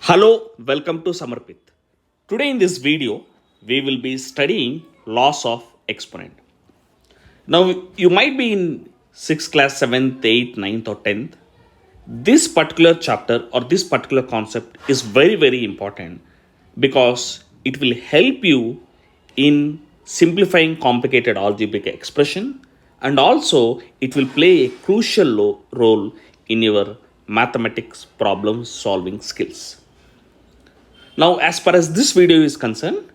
Hello, welcome to Samarpit. Today in this video, we will be studying laws of exponent. Now, you might be in 6th class, 7th, 8th, 9th or 10th. This particular chapter or this particular concept is very, very important because it will help you in simplifying complicated algebraic expression, and also it will play a crucial role in your mathematics problem solving skills. Now, as far as this video is concerned,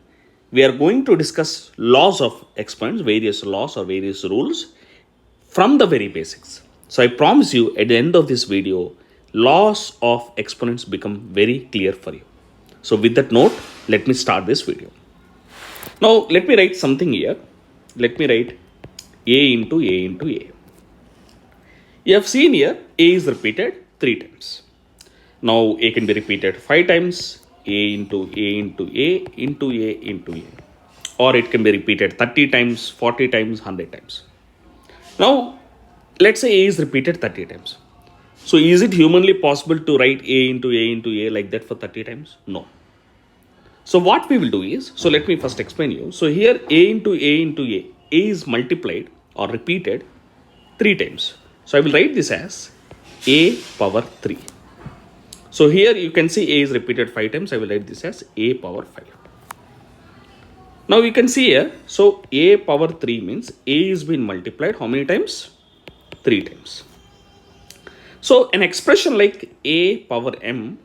we are going to discuss laws of exponents, various laws or various rules from the very basics. So I promise you at the end of this video, laws of exponents become very clear for you. So with that note, let me start this video. Now let me write something here. Let me write a into a into a. You have seen here a is repeated 3 times. Now a can be repeated 5 times. A into A into A into A into A, or it can be repeated 30 times, 40 times, 100 times. Now, let's say A is repeated 30 times. So, is it humanly possible to write A into A into A like that for 30 times? No. So, what we will do is, so let me first explain you. So, here A into A into A is multiplied or repeated 3 times. So, I will write this as A power 3. So here you can see A is repeated 5 times. I will write this as A power 5. Now you can see here, so A power 3 means A is being multiplied how many times? 3 times. So an expression like A power m,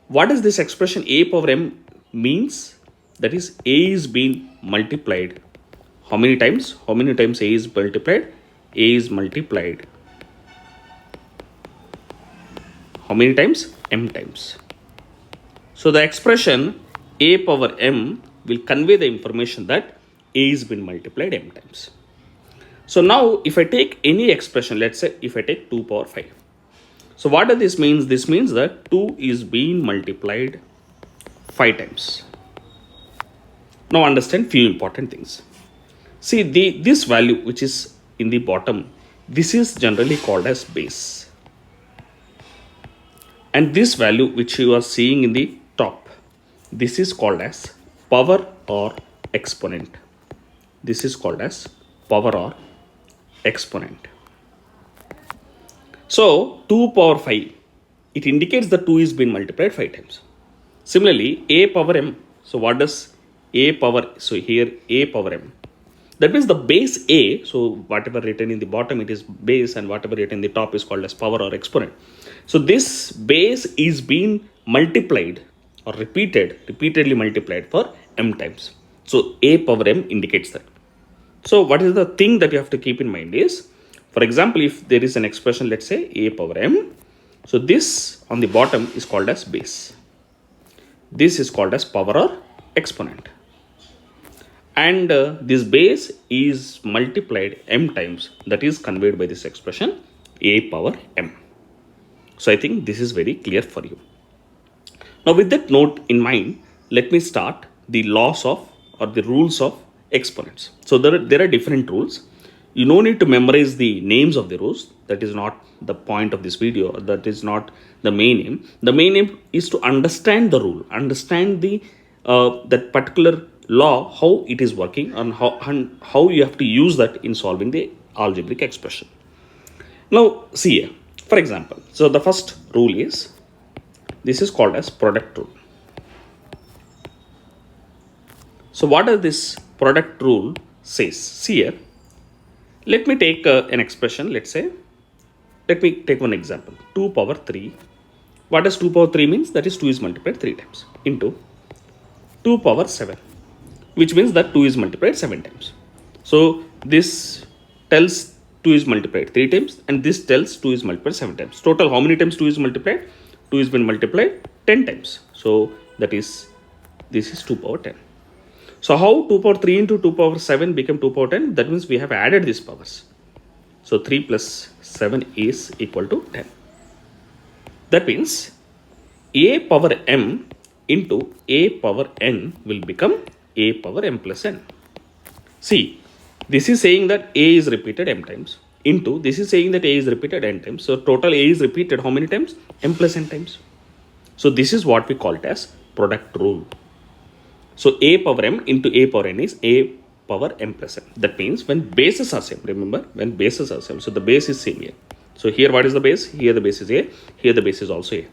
what is this expression A power m means? That is A is being multiplied how many times? How many times A is multiplied? A is multiplied how many times? M times. So the expression A power m will convey the information that A is been multiplied m times. So now if I take any expression, let's say if I take 2 power 5. So what does this mean? This means that 2 is being multiplied 5 times. Now understand few important things. See this value which is in the bottom, this is generally called as base. And this value which you are seeing in the top, this is called as power or exponent. This is called as power or exponent. So 2 power 5, it indicates that 2 is being multiplied 5 times. Similarly, A power m. So what does A power, so here A power m. That means the base A, so whatever written in the bottom it is base, and whatever written in the top is called as power or exponent. So this base is being multiplied or repeatedly multiplied for m times. So A power m indicates that. So what is the thing that you have to keep in mind is, for example, if there is an expression, let's say A power m. So this on the bottom is called as base. This is called as power or exponent. And this base is multiplied m times, that is conveyed by this expression A power m. So I think this is very clear for you. Now with that note in mind, let me start the laws of or the rules of exponents. So there are different rules. You no need to memorize the names of the rules. That is not the point of this video. That is not the main aim. The main aim is to understand the rule, understand the that particular law, how it is working, and how you have to use that in solving the algebraic expression. Now see here, for example, so the first rule is, this is called as product rule. So what does this product rule says? See here, let me take an expression. Let's say, let me take one example, 2 power 3. What does 2 power 3 means? That is 2 is multiplied 3 times into 2 power 7, which means that 2 is multiplied 7 times. So this tells 2 is multiplied 3 times, and this tells 2 is multiplied 7 times. Total, how many times 2 is multiplied? 2 has been multiplied 10 times. So that is, this is 2 power 10. So how 2 power 3 into 2 power 7 became 2 power 10? That means we have added these powers. So 3 plus 7 is equal to 10. That means A power m into A power n will become A power m plus n. See, this is saying that A is repeated m times into, this is saying that A is repeated n times. So total A is repeated how many times? M plus n times. So this is what we call it as product rule. So a power m into a power n is a power m plus n. That means when bases are same, remember when bases are same, so the base is same here. So here what is the base? Here the base is a, here the base is also a.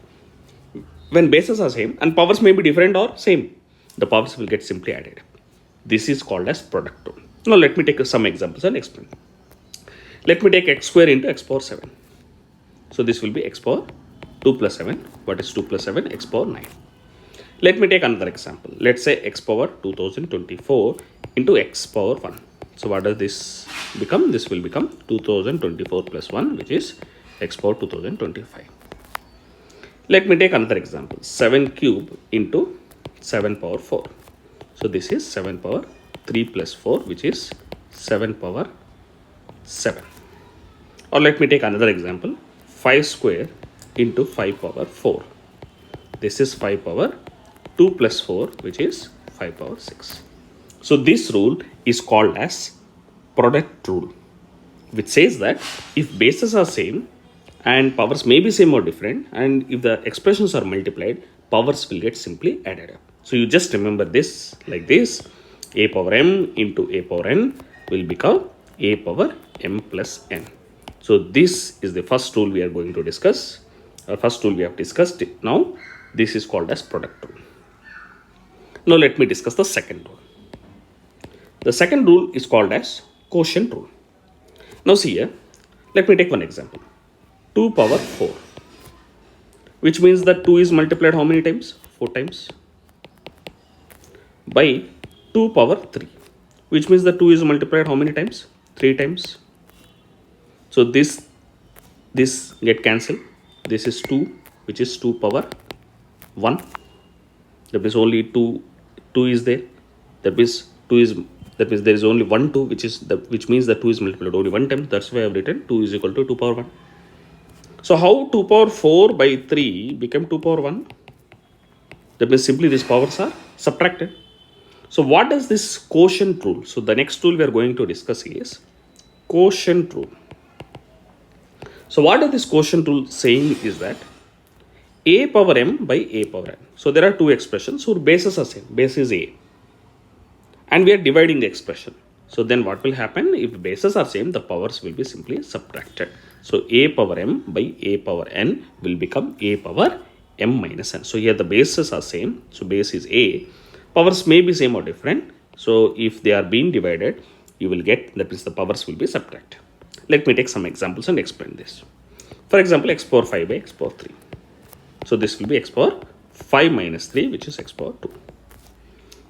When bases are same and powers may be different or same, the powers will get simply added. This is called as product rule. Now let me take some examples and explain. Let me take x square into x power 7. So this will be x power 2 plus 7. What is 2 plus 7? X power 9. Let me take another example. Let's say x power 2024 into x power 1. So what does this become? This will become 2024 plus 1, which is x power 2025. Let me take another example. 7 cube into 7 power 4. So this is 7 power 3 plus 4, which is 7 power 7. Or let me take another example. 5 square into 5 power 4. This is 5 power 2 plus 4, which is 5 power 6. So this rule is called as product rule, which says that if bases are same and powers may be same or different, and if the expressions are multiplied, powers will get simply added up. So you just remember this like this: a power m into a power n will become a power m plus n. So this is the first rule we are going to discuss. Our first rule we have discussed it. Now this is called as product rule. Now let me discuss the second rule. The second rule is called as quotient rule. Now see here, let me take one example. 2 power 4, which means that 2 is multiplied how many times? 4 times. By 2 power 3, which means that 2 is multiplied how many times? 3 times. So this get cancelled. This is 2, which is 2 power 1. That means only 2 is there. That means there is only 1 2, which means that 2 is multiplied only 1 time. That's why I have written 2 is equal to 2 power 1. So how 2 power 4 by 3 became 2 power 1? That means simply these powers are subtracted. So what is this quotient rule? So the next rule we are going to discuss is quotient rule. So what is this quotient rule saying is that a power m by a power n. So there are two expressions whose bases are same. Base is a. And we are dividing the expression. So then what will happen? If bases are same, the powers will be simply subtracted. So a power m by a power n will become a power m minus n. So here the bases are same. So base is a. Powers may be same or different. So if they are being divided, you will get, that means the powers will be subtracted. Let me take some examples and explain this. For example, x power 5 by x power 3. So this will be x power 5 minus 3, which is x power 2.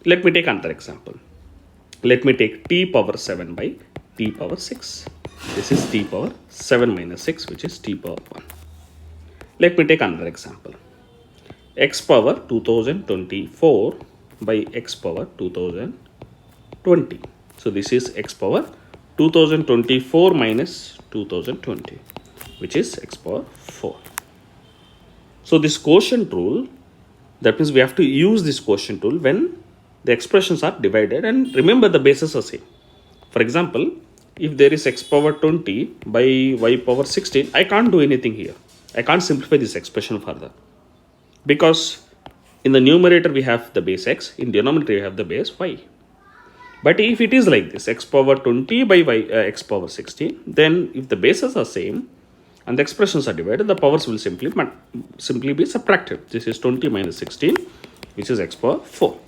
Let me take another example. Let me take t power 7 by t power 6. This is t power 7 minus 6, which is t power 1. Let me take another example. X power 2024 by x power 2020. So this is x power 2024 minus 2020, which is x power 4. So this quotient rule, that means we have to use this quotient rule when the expressions are divided, and remember the bases are same. For example, if there is x power 20 by y power 16, I can't do anything here. I can't simplify this expression further, because in the numerator we have the base x, in denominator we have the base y. But if it is like this, x power 20 by x power 16, then if the bases are same and the expressions are divided, the powers will simply be subtracted. This is 20 minus 16, which is x power 4.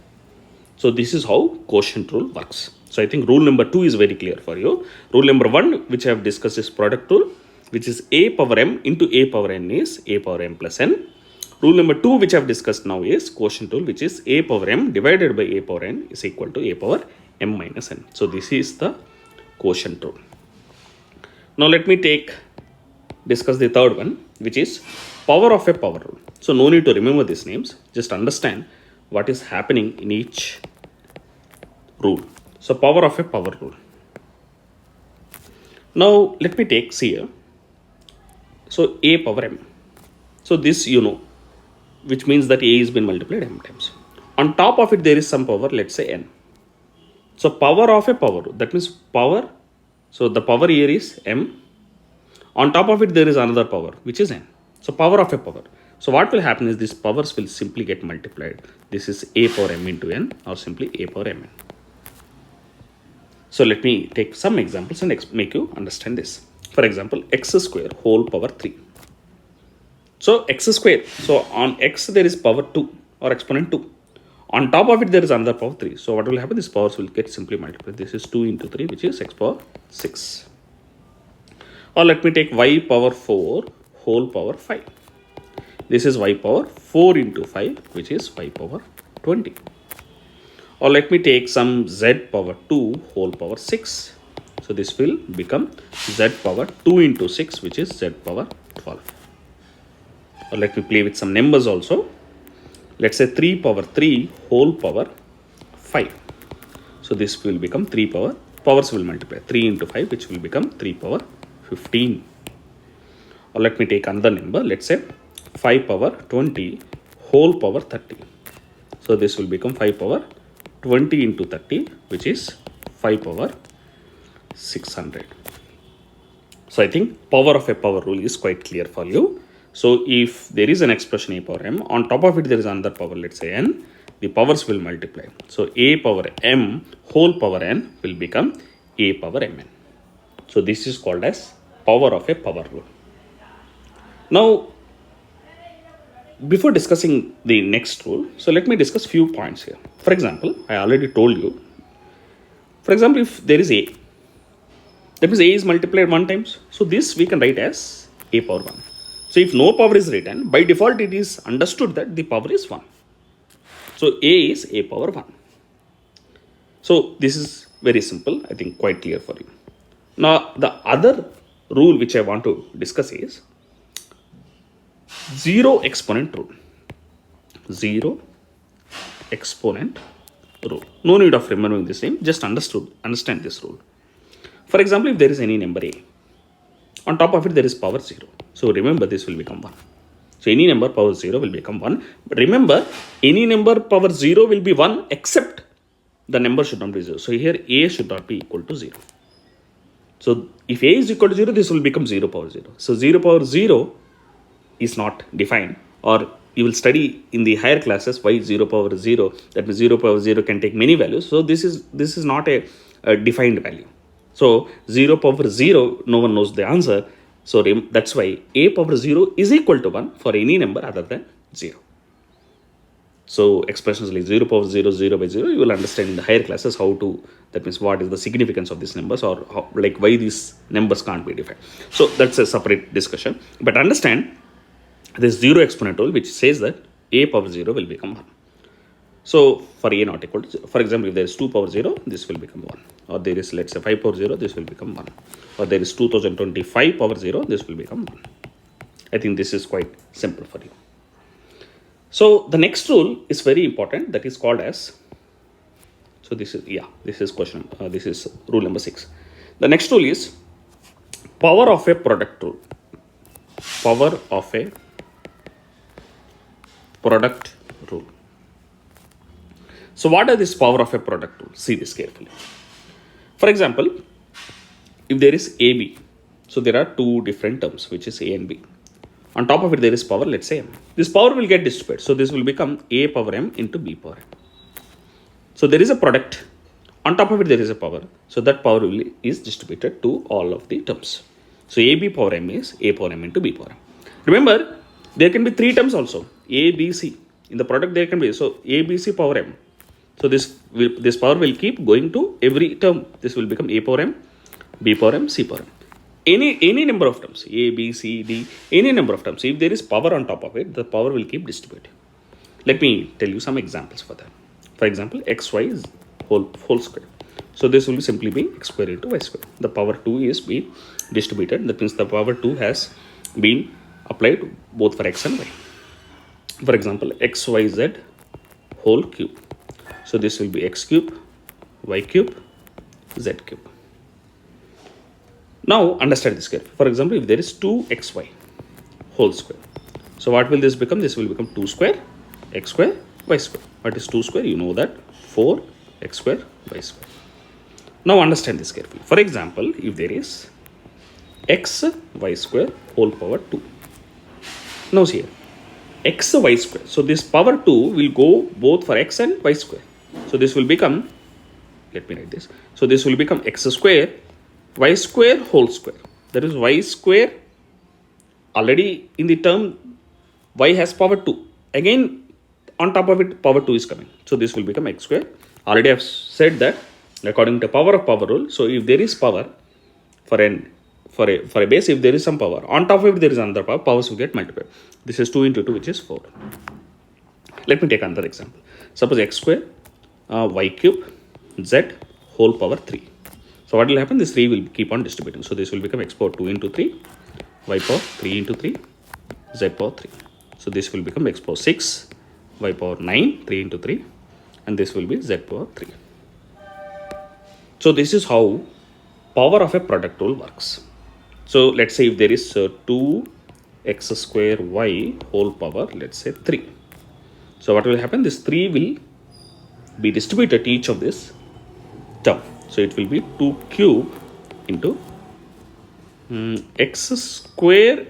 So this is how quotient rule works. So I think rule number 2 is very clear for you. Rule number 1, which I have discussed, is product rule, which is a power m into a power n is a power m plus n. Rule number 2, which I have discussed now, is quotient rule, which is a power m divided by a power n is equal to a power m minus n. So this is the quotient rule. Now let me discuss the third one, which is power of a power rule. So no need to remember these names, just understand what is happening in each rule. So power of a power rule. Now let me take here. So a power m. So this you know, which means that a is been multiplied m times. On top of it there is some power, let's say n. So power of a power rule, that means power. So the power here is m. On top of it there is another power, which is n. So power of a power. So what will happen is these powers will simply get multiplied. This is a power m into n, or simply a power mn. So let me take some examples and make you understand this. For example, x square whole power 3. So x square, so on x there is power 2 or exponent 2. On top of it there is another power 3. So what will happen? These powers will get simply multiplied. This is 2 into 3, which is x power 6. Or let me take y power 4 whole power 5. This is y power 4 into 5, which is y power 20. Or let me take some z power 2 whole power 6. So this will become z power 2 into 6, which is z power 12. Or let me play with some numbers also. Let's say 3 power 3 whole power 5. So this will become 3 power, powers will multiply 3 into 5, which will become 3 power 15. Or let me take another number. Let's say 5 power 20 whole power 30. So this will become 5 power 20 into 30, which is 5 power 600. So I think power of a power rule is quite clear for you. So if there is an expression a power m, on top of it there is another power, let's say n, the powers will multiply. So a power m whole power n will become a power mn. So this is called as power of a power rule. Now, before discussing the next rule, so let me discuss few points here. For example, I already told you, for example, if there is a, that means a is multiplied 1 times. So this we can write as a power 1. So if no power is written, by default it is understood that the power is 1. So a is a power 1. So this is very simple, I think quite clear for you. Now the other rule which I want to discuss is zero exponent rule. Zero exponent rule. No need of remembering this name, just understand this rule. For example, if there is any number a, on top of it there is power 0. So remember, this will become 1. So any number power 0 will become 1. But remember, any number power 0 will be 1 except the number should not be 0. So here a should not be equal to 0. So if a is equal to 0, this will become 0 power 0. So 0 power 0 is not defined, or you will study in the higher classes why 0 power 0, that means 0 power 0 can take many values. So this is not a defined value. So 0 power 0, no one knows the answer. So that's why a power 0 is equal to 1 for any number other than 0. So expressions like 0 power 0, 0 by 0, you will understand in the higher classes how to, that means what is the significance of these numbers, or how, like why these numbers can't be defined. So that's a separate discussion. But understand this zero exponent rule which says that a power 0 will become 1. So for a not equal to 0, for example, if there is 2 power 0, this will become 1. Or there is, let's say, 5 power 0, this will become 1. Or there is 2025 power 0, this will become 1. I think this is quite simple for you. So the next rule is very important, that is called as, so this is question, this is rule number 6. The next rule is power of a product rule. Power of a product rule. So what is this power of a product rule? See this carefully. For example, if there is AB, so there are two different terms, which is A and B. On top of it, there is power, let's say M. This power will get distributed. So this will become A power M into B power M. So there is a product. On top of it, there is a power. So that power is distributed to all of the terms. So AB power M is A power M into B power M. Remember, there can be 3 terms also. A, B, C. In the product, there can be, so A, B, C power M. So this power will keep going to every term. This will become A power M, B power M, C power M. Any number of terms, A, B, C, D, any number of terms. If there is power on top of it, the power will keep distributing. Let me tell you some examples for that. For example, x, y is whole square. So this will simply be x square into y square. The power 2 is being distributed. That means the power 2 has been applied both for x and y. For example, x, y, z whole cube. So this will be x cube, y cube, z cube. Now understand this carefully. For example, if there is 2xy whole square. So what will this become? This will become 2 square, x square, y square. What is 2 square? You know that 4x square, y square. Now understand this carefully. For example, if there is x y square whole power 2. Now see here. x y square. So this power 2 will go both for x and y square. So this will become, let me write this. So this will become x square y square whole square. That is y square. Already in the term y has power 2. Again on top of it power 2 is coming. So this will become x square. Already I have said that according to power of power rule. So if there is power for a base, if there is some power, on top of it there is another power, powers will get multiplied. This is 2 into 2, which is 4. Let me take another example. Suppose x square y cube z whole power 3. So what will happen? This 3 will keep on distributing. So this will become x power 2 into 3, y power 3 into 3, z power 3. So this will become x power 6, y power 9, 3 into 3, and this will be z power 3. So this is how power of a product rule works. So let's say if there is 2x square y whole power, let's say 3. So what will happen? This 3 will be distributed each of this term. So it will be 2 cube into x square.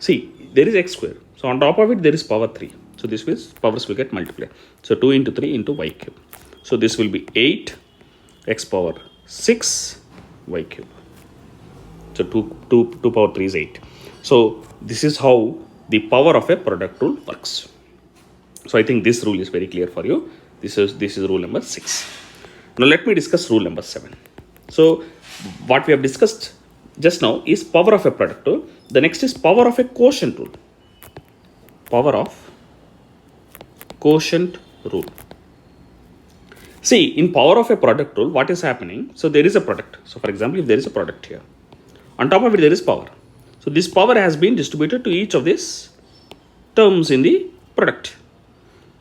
See, there is x square. So on top of it there is power 3. So this means powers will get multiplied. So 2 into 3 into y cube. So this will be 8 x power 6 y cube. So 2 power 3 is 8. So this is how the power of a product rule works. So I think this rule is very clear for you. This is rule number 6. Now let me discuss rule number 7. So what we have discussed just now is power of a product rule. The next is power of a quotient rule. Power of quotient rule. See, in power of a product rule, what is happening? So there is a product. So for example, if there is a product here, on top of it there is power. So this power has been distributed to each of these terms in the product.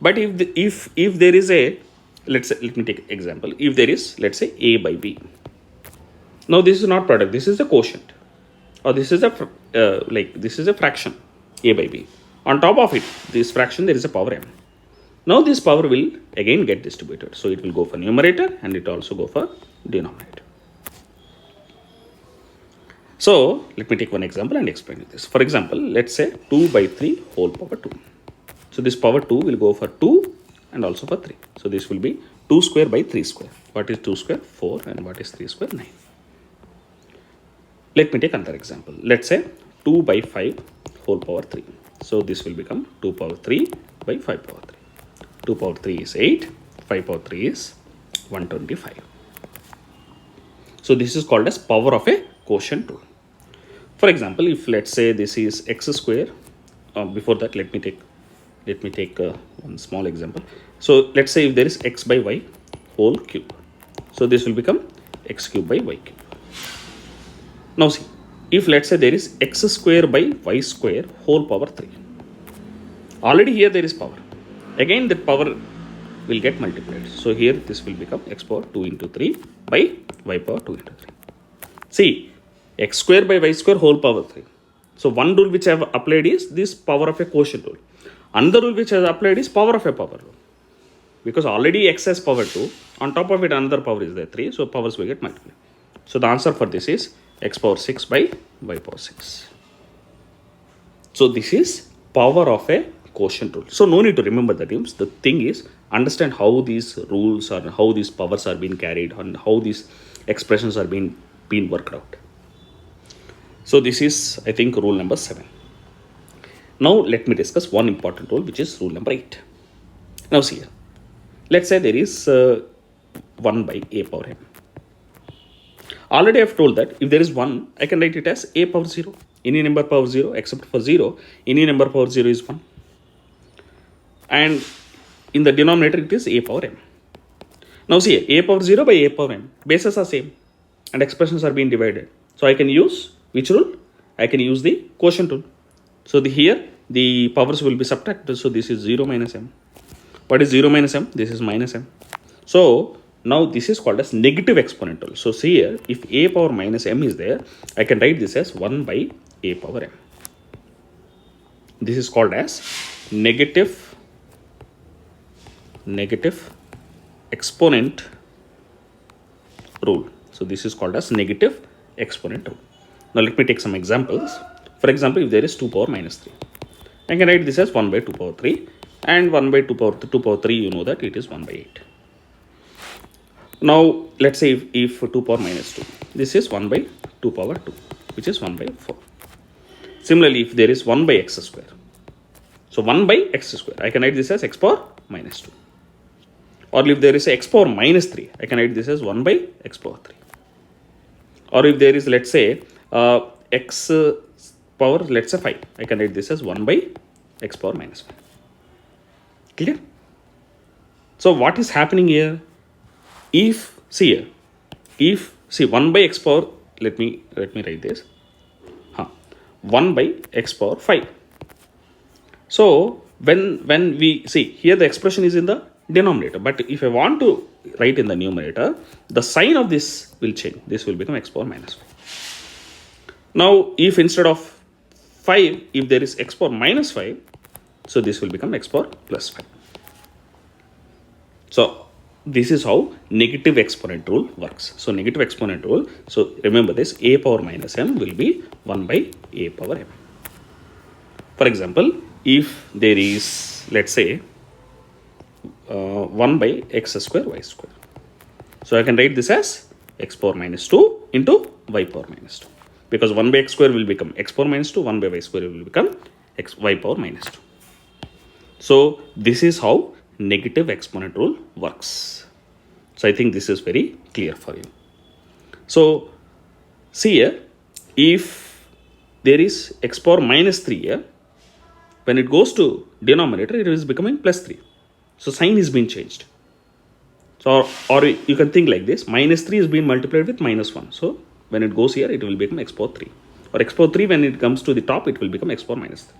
But if there is a, let me take example. If there is, let's say, a by b. Now this is not product. This is a quotient, or this is a this is a fraction, a by b. On top of it, this fraction there is a power m. Now this power will again get distributed. So it will go for numerator and it also go for denominator. So let me take one example and explain this. For example, let's say 2 by 3 whole power 2. So this power 2 will go for 2 and also for 3. So this will be 2 square by 3 square. What is 2 square? 4. And what is 3 square? 9. Let me take another example. Let's say 2 by 5 whole power 3. So this will become 2 power 3 by 5 power 3. 2 power 3 is 8. 5 power 3 is 125. So this is called as power of a quotient rule. For example, if let's say this is x square. Before that, let me take one small example. So let's say if there is x by y whole cube. So this will become x cube by y cube. Now see, if let's say there is x square by y square whole power 3. Already here there is power. Again that power will get multiplied. So here this will become x power 2 into 3 by y power 2 into 3. See, x square by y square whole power 3. So one rule which I have applied is this power of a quotient rule. Another rule which I have applied is power of a power rule. Because already x has power 2. On top of it another power is there 3. So powers will get multiplied. So the answer for this is x power 6 by y power 6. So this is power of a quotient rule. So no need to remember the names. The thing is understand how these rules or how these powers are being carried and how these expressions are being worked out. So this is, I think, rule number 7. Now let me discuss one important rule, which is rule number 8. Now see here. Let's say there is 1 by a power m. Already I have told that if there is 1, I can write it as a power 0. Any number power 0 except for 0, any number power 0 is 1. And in the denominator it is a power m. Now see, a power 0 by a power m. Bases are same and expressions are being divided. So I can use which rule? I can use the quotient rule. So here the powers will be subtracted. So this is 0 minus m. What is 0 minus m? This is minus m. So now this is called as negative exponent rule. So see here, if a power minus m is there, I can write this as 1 by a power m. This is called as negative exponent rule. So this is called as negative exponent rule. Now let me take some examples. For example, if there is 2 power minus 3. I can write this as 1 by 2 power 3, and 1 by 2 power 3, you know that it is 1 by 8. Now, let's say if 2 power minus 2, this is 1 by 2 power 2, which is 1 by 4. Similarly, if there is 1 by x square, so 1 by x square, I can write this as x power minus 2. Or if there is a x power minus 3, I can write this as 1 by x power 3. Or if there is, let's say, x power, let's say 5, I can write this as 1 by x power minus 5. Clear? So what is happening here? If, see here, if, see 1 by x power, let me write this, 1 by x power 5. So when we see here, the expression is in the denominator, but if I want to write in the numerator, the sign of this will change. This will become x power minus 5. Now, if instead of 5, if there is x power minus 5, so this will become x power plus 5. So this is how negative exponent rule works. So negative exponent rule, so remember this, a power minus m will be 1 by a power m. For example, if there is, let's say, 1 by x square y square, so I can write this as x power minus 2 into y power minus 2, because 1 by x square will become x power minus 2, 1 by y square will become y power minus 2. So this is how negative exponent rule works. So I think this is very clear for you. So see here, if there is x power minus 3 here, when it goes to denominator, it is becoming plus 3. So sign is being changed. So, or you can think like this, minus 3 is being multiplied with minus 1. So when it goes here, it will become x power 3. Or x power 3, when it comes to the top, it will become x power minus 3.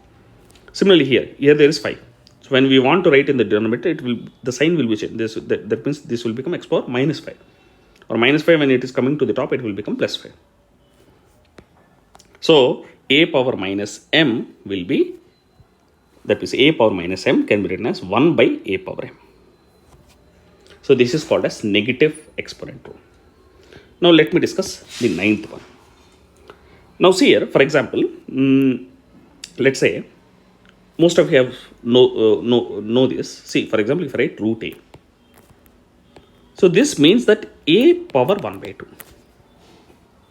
Similarly here there is 5. So when we want to write in the denominator, the sign will be changed. That means this will become x power minus 5. Or minus 5, when it is coming to the top, it will become plus 5. So a power minus m will be, that is a power minus m can be written as 1 by a power m. So this is called as negative exponent rule. Now let me discuss the ninth one. Now see here, for example, let's say, most of you have know this. See, for example, if I write root a, so this means that a power 1 by 2.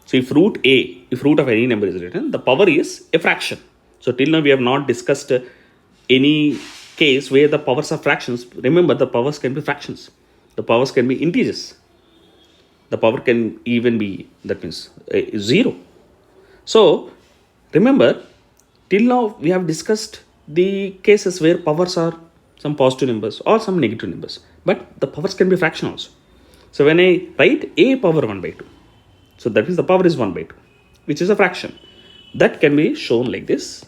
So if root of any number is written, the power is a fraction. So till now we have not discussed any case where the powers are fractions. Remember, the powers can be fractions. The powers can be integers. The power can even be, that means 0. So remember, till now we have discussed the cases where powers are some positive numbers or some negative numbers, but the powers can be fraction also. So when I write a power 1 by 2, so that means the power is 1 by 2, which is a fraction. That can be shown like this.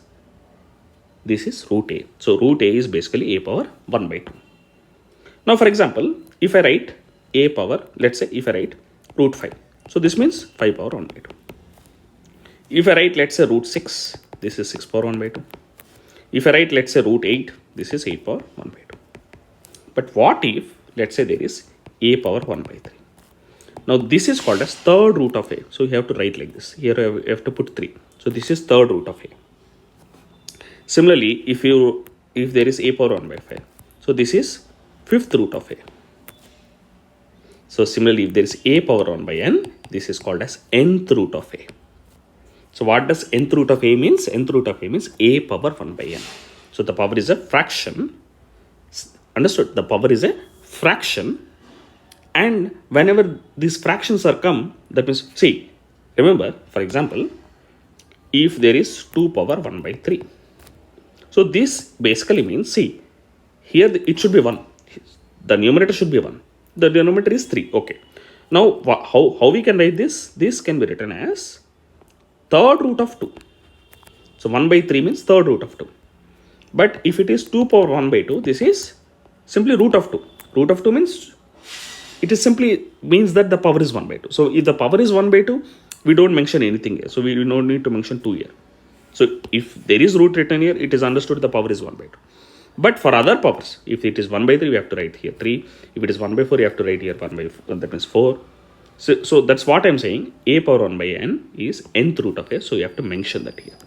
This is root a. So root a is basically a power 1 by 2. Now for example, if I write a power, let's say if I write root 5, so this means 5 power 1 by 2. If I write, let's say, root 6, this is 6 power 1 by 2. If I write, let's say, root 8, this is 8 power 1 by 2. But what if, let's say, there is a power 1 by 3. Now this is called as third root of a. So you have to write like this. Here you have to put 3. So this is third root of a. Similarly, if there is a power 1 by 5, so this is fifth root of a. So similarly, if there is a power 1 by n, this is called as nth root of a. So what does nth root of a means? Nth root of a means a power 1 by n. So the power is a fraction. Understood? The power is a fraction. And whenever these fractions are come, that means, see, remember, for example, if there is 2 power 1 by 3. So this basically means, see, here it should be 1. The numerator should be 1. The denominator is 3. Okay. Now, how we can write this? This can be written as third root of 2. So 1 by 3 means third root of 2. But if it is 2 power 1 by 2, this is simply root of 2. Root of 2 means, it is simply means that the power is 1 by 2. So if the power is 1 by 2, we don't mention anything here. So we do not need to mention 2 here. So if there is root written here, it is understood the power is 1 by 2. But for other powers, if it is 1 by 3, we have to write here 3. If it is 1 by 4, you have to write here 1 by 4, that means 4. So that's what I'm saying. A power 1 by n is nth root of a. So you have to mention that here.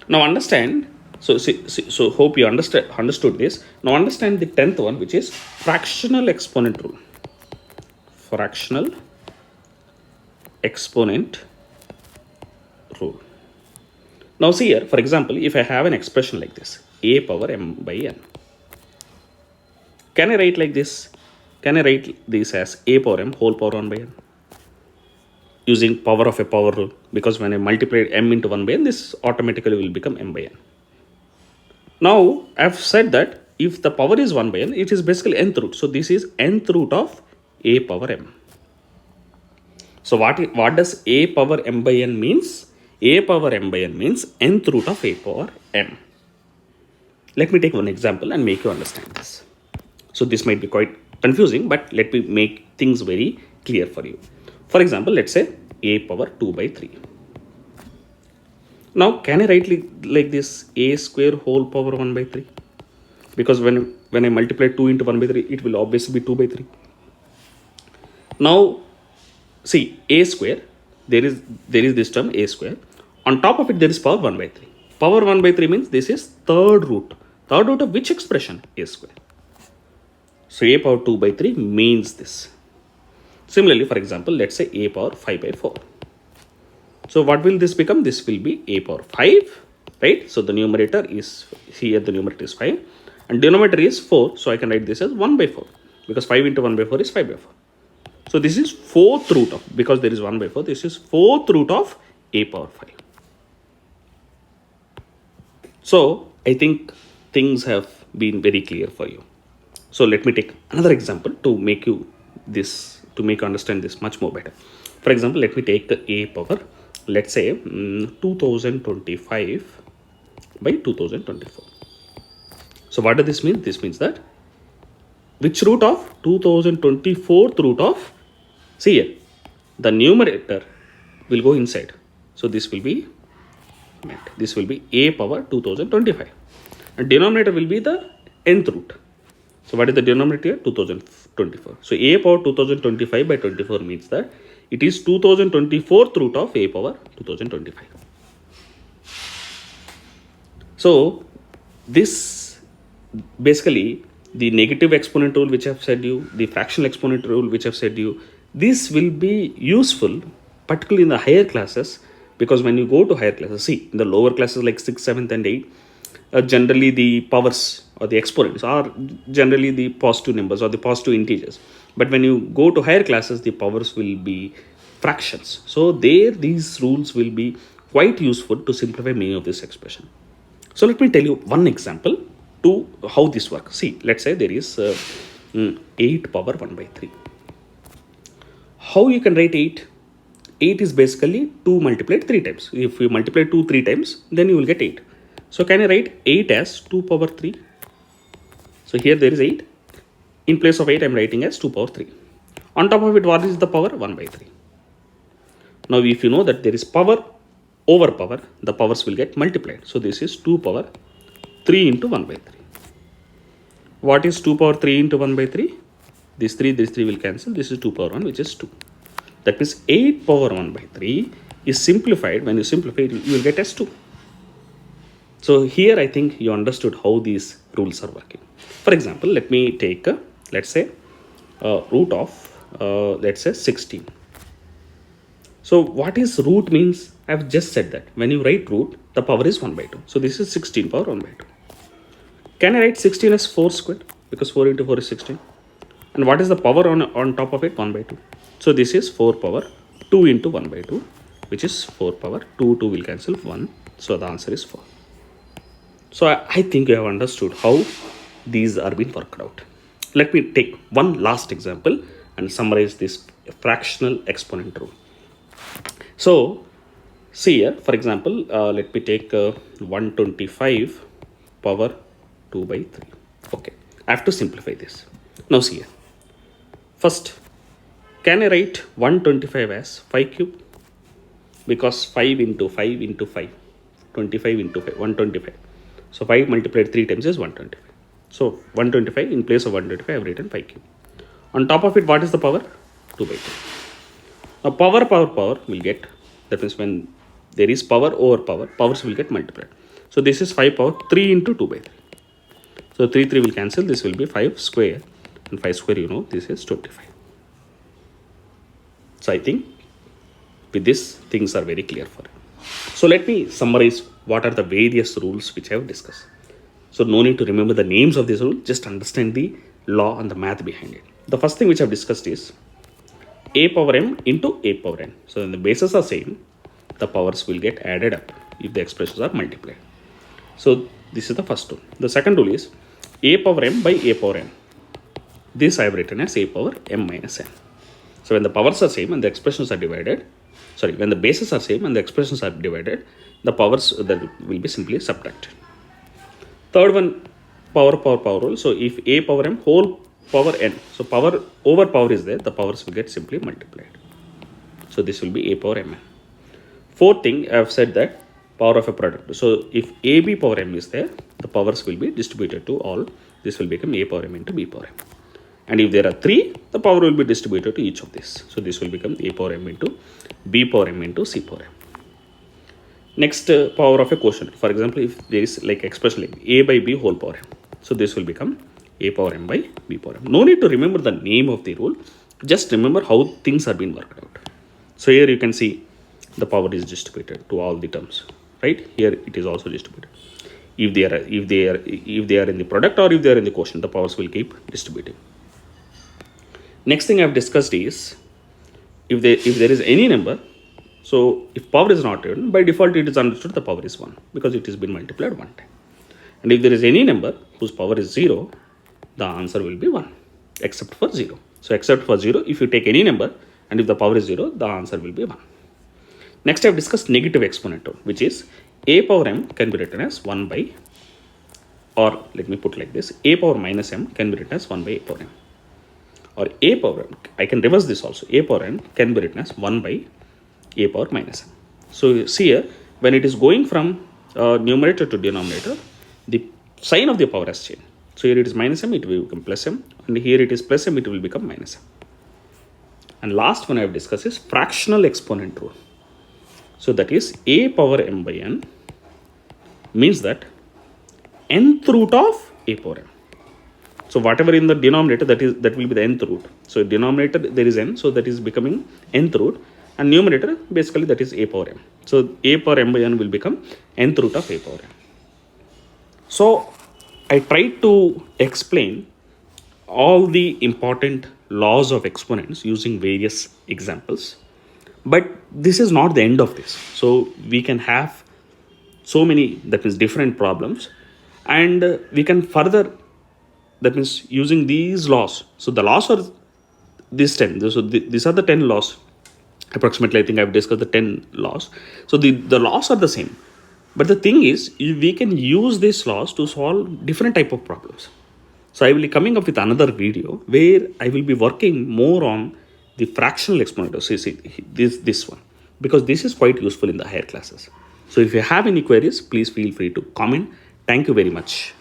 Now understand, So hope you understood this. Now understand the 10th one, which is fractional exponent rule. Fractional exponent rule. Now see here, for example, if I have an expression like this, a power m by n. Can I write like this? Can I write this as a power m whole power 1 by n? Using power of a power rule, because when I multiply m into 1 by n, this automatically will become m by n. Now I've said that if the power is 1 by n, it is basically nth root. So this is nth root of a power m. So what does a power m by n means? A power m by n means nth root of a power m. Let me take one example and make you understand this. So this might be quite confusing, but let me make things very clear for you. For example, let's say a power 2 by 3. Now, can I write like this, a square whole power 1 by 3? Because when I multiply 2 into 1 by 3, it will obviously be 2 by 3. Now, see, a square, there is this term a square. On top of it, there is power 1 by 3. Power 1 by 3 means this is third root. Third root of which expression? A square. So a power 2 by 3 means this. Similarly, for example, let's say a power 5 by 4. So what will this become? This will be a power 5, right? So the numerator is, here the numerator is 5 and denominator is 4. So I can write this as 1 by 4 because 5 into 1 by 4 is 5 by 4. So this is fourth root of, because there is 1 by 4, this is fourth root of a power 5. So I think things have been very clear for you. So let me take another example to make you understand this much more better. For example, let me take a power, let's say 2025 by 2024. So what does this mean? This means that which root of 2024th root of, see here, the numerator will go inside. So this will be a power 2025 and denominator will be the nth root. So what is the denominator here? 2024. So a power 2025 by 24 means that it is 2024th root of a power 2025. So this basically the negative exponent rule which I have said you, the fractional exponent rule which I have said you, this will be useful particularly in the higher classes, because when you go to higher classes, see in the lower classes like 6th, 7th and 8th, generally the powers or the exponents are generally the positive numbers or the positive integers. But when you go to higher classes, the powers will be fractions. So there these rules will be quite useful to simplify many of this expression. So let me tell you one example to how this works. See, let's say there is 8 power 1 by 3. How you can write 8? 8 is basically 2 multiplied 3 times. If you multiply 2 3 times, then you will get 8. So can I write 8 as 2 power 3? So here there is 8. In place of 8, I am writing as 2 power 3. On top of it, what is the power? 1 by 3. Now, if you know that there is power over power, the powers will get multiplied. So this is 2 power 3 into 1 by 3. What is 2 power 3 into 1 by 3? This 3 will cancel. This is 2 power 1, which is 2. That means 8 power 1 by 3 is simplified. When you simplify it, you will get as 2. So here I think you understood how these rules are working. For example, let me take, let's say, root of, let's say 16. So what is root means? I have just said that when you write root, the power is 1 by 2. So this is 16 power 1 by 2. Can I write 16 as 4 squared? Because 4 into 4 is 16. And what is the power on top of it? 1 by 2. So this is 4 power 2 into 1 by 2, which is 4 power 2 will cancel 1. So the answer is 4. So I think you have understood how these are being worked out. Let me take one last example and summarize this fractional exponent rule. So see here, for example, let me take 125 power 2 by 3. Okay, I have to simplify this. Now see here. First, can I write 125 as 5 cube? Because 5 into 5 into 5, 25 into 5, 125. So 5 multiplied 3 times is 125. So 125 in place of 125 I have written 5 cube. On top of it, what is the power? 2 by 2. Now power will get, that means when there is power over power, powers will get multiplied. So this is 5 power 3 into 2 by 3. So 3 will cancel. This will be 5 square. And 5 square, this is 25. So I think with this, things are very clear for you. So let me summarize what are the various rules which I have discussed. So no need to remember the names of this rule. Just understand the law and the math behind it. The first thing which I have discussed is a power m into a power n. So when the bases are same, the powers will get added up if the expressions are multiplied. So this is the first rule. The second rule is a power m by a power n. This I have written as a power m minus n. So when the powers are same and the expressions are divided, when the bases are same and the expressions are divided, the powers that will be simply subtracted. Third one, power rule. So if a power m whole power n, so power over power is there, the powers will get simply multiplied. So this will be a power mn. Fourth thing, I have said that power of a product. So if ab power m is there, the powers will be distributed to all. This will become a power m into b power m. And if there are 3, the power will be distributed to each of these. So this will become a power m into b power m into c power m. Next, power of a quotient. For example, if there is like expression like a by b whole power m. So this will become a power m by b power m. No need to remember the name of the rule. Just remember how things are being worked out. So here you can see the power is distributed to all the terms. Right? Here it is also distributed. If they are in the product or if they are in the quotient, the powers will keep distributing. Next thing I have discussed is if there is any number, so if power is not given, by default it is understood the power is 1 because it has been multiplied one time. And if there is any number whose power is 0, the answer will be 1 except for 0. So except for 0, if you take any number and if the power is 0, the answer will be 1. Next I have discussed negative exponent rule, which is a power m can be written as 1 by, or let me put like this, a power minus m can be written as 1 by a power m. Or a power n, I can reverse this also, a power n can be written as 1 by a power minus m. So see here, when it is going from numerator to denominator, the sign of the power has changed. So here it is minus m, it will become plus m, and here it is plus m, it will become minus m. And last one I have discussed is fractional exponent rule. So that is a power m by n means that nth root of a power m. So whatever in the denominator, that will be the nth root. So denominator there is n, so that is becoming nth root, and numerator basically that is a power m. So a power m by n will become nth root of a power m. So I tried to explain all the important laws of exponents using various examples, but this is not the end of this. So we can have so many, that means different problems, and we can further, that means using these laws. So the laws are these 10. So these are the 10 laws. Approximately, I think I've discussed the 10 laws. So the laws are the same. But the thing is, we can use these laws to solve different type of problems. So I will be coming up with another video where I will be working more on the fractional exponent. So see, this one, because this is quite useful in the higher classes. So if you have any queries, please feel free to comment. Thank you very much.